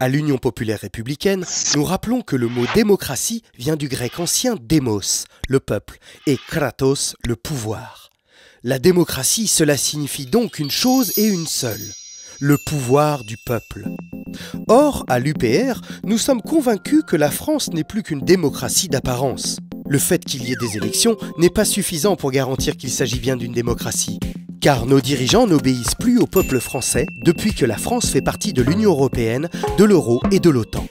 À l'Union populaire républicaine, nous rappelons que le mot démocratie vient du grec ancien démos, le peuple, et kratos, le pouvoir. La démocratie, cela signifie donc une chose et une seule, le pouvoir du peuple. Or, à l'UPR, nous sommes convaincus que la France n'est plus qu'une démocratie d'apparence. Le fait qu'il y ait des élections n'est pas suffisant pour garantir qu'il s'agit bien d'une démocratie. Car nos dirigeants n'obéissent plus au peuple français depuis que la France fait partie de l'Union européenne, de l'euro et de l'OTAN.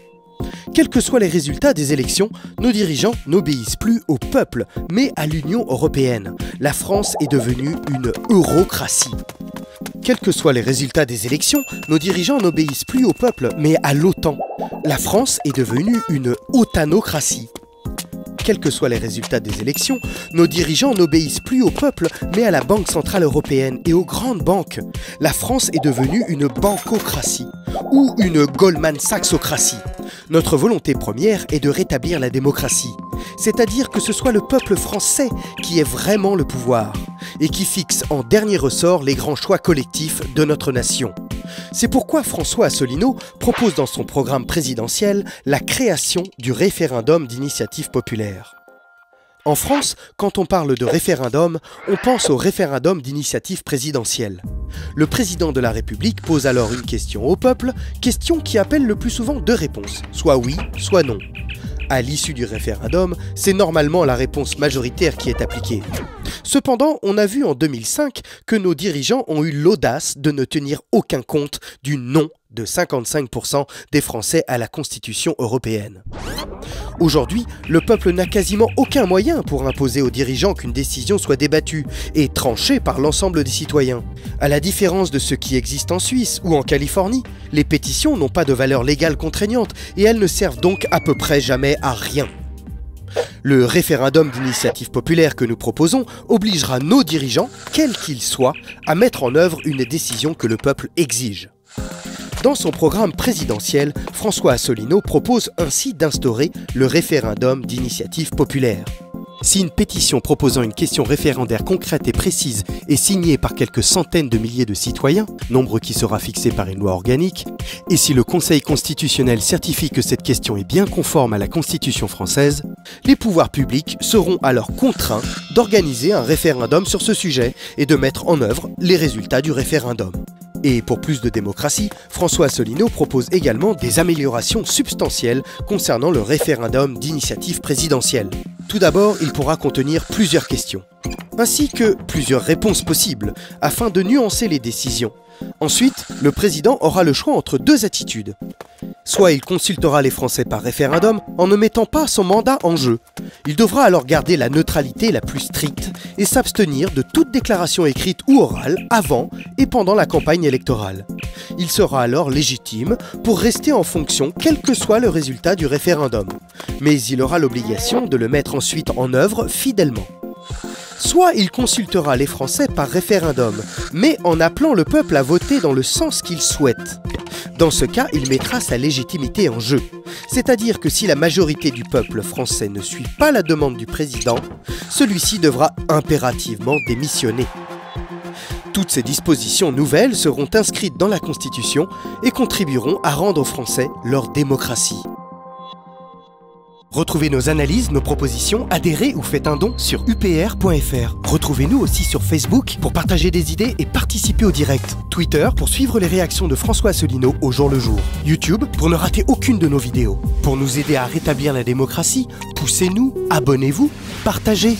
Quels que soient les résultats des élections, nos dirigeants n'obéissent plus au peuple, mais à l'Union européenne. La France est devenue une eurocratie. Quels que soient les résultats des élections, nos dirigeants n'obéissent plus au peuple, mais à l'OTAN. La France est devenue une otanocratie. Quels que soient les résultats des élections, nos dirigeants n'obéissent plus au peuple, mais à la Banque Centrale Européenne et aux grandes banques. La France est devenue une bancocratie, ou une Goldman Sachsocratie. Notre volonté première est de rétablir la démocratie, c'est-à-dire que ce soit le peuple français qui ait vraiment le pouvoir, et qui fixe en dernier ressort les grands choix collectifs de notre nation. C'est pourquoi François Asselineau propose dans son programme présidentiel la création du référendum d'initiative populaire. En France, quand on parle de référendum, on pense au référendum d'initiative présidentielle. Le président de la République pose alors une question au peuple, question qui appelle le plus souvent deux réponses, soit oui, soit non. À l'issue du référendum, c'est normalement la réponse majoritaire qui est appliquée. Cependant, on a vu en 2005 que nos dirigeants ont eu l'audace de ne tenir aucun compte du non de 55% des Français à la Constitution européenne. Aujourd'hui, le peuple n'a quasiment aucun moyen pour imposer aux dirigeants qu'une décision soit débattue et tranchée par l'ensemble des citoyens. À la différence de ce qui existe en Suisse ou en Californie, les pétitions n'ont pas de valeur légale contraignante et elles ne servent donc à peu près jamais à rien. Le référendum d'initiative populaire que nous proposons obligera nos dirigeants, quels qu'ils soient, à mettre en œuvre une décision que le peuple exige. Dans son programme présidentiel, François Asselineau propose ainsi d'instaurer le référendum d'initiative populaire. Si une pétition proposant une question référendaire concrète et précise est signée par quelques centaines de milliers de citoyens, nombre qui sera fixé par une loi organique, et si le Conseil constitutionnel certifie que cette question est bien conforme à la Constitution française, les pouvoirs publics seront alors contraints d'organiser un référendum sur ce sujet et de mettre en œuvre les résultats du référendum. Et pour plus de démocratie, François Asselineau propose également des améliorations substantielles concernant le référendum d'initiative présidentielle. Tout d'abord, il pourra contenir plusieurs questions, ainsi que plusieurs réponses possibles, afin de nuancer les décisions. Ensuite, le président aura le choix entre deux attitudes. Soit il consultera les Français par référendum en ne mettant pas son mandat en jeu. Il devra alors garder la neutralité la plus stricte et s'abstenir de toute déclaration écrite ou orale avant et pendant la campagne électorale. Il sera alors légitime pour rester en fonction quel que soit le résultat du référendum. Mais il aura l'obligation de le mettre ensuite en œuvre fidèlement. Soit il consultera les Français par référendum, mais en appelant le peuple à voter dans le sens qu'il souhaite. Dans ce cas, il mettra sa légitimité en jeu. C'est-à-dire que si la majorité du peuple français ne suit pas la demande du président, celui-ci devra impérativement démissionner. Toutes ces dispositions nouvelles seront inscrites dans la Constitution et contribueront à rendre aux Français leur démocratie. Retrouvez nos analyses, nos propositions, adhérez ou faites un don sur upr.fr. Retrouvez-nous aussi sur Facebook pour partager des idées et participer au direct. Twitter pour suivre les réactions de François Asselineau au jour le jour. YouTube pour ne rater aucune de nos vidéos. Pour nous aider à rétablir la démocratie, poussez-nous, abonnez-vous, partagez.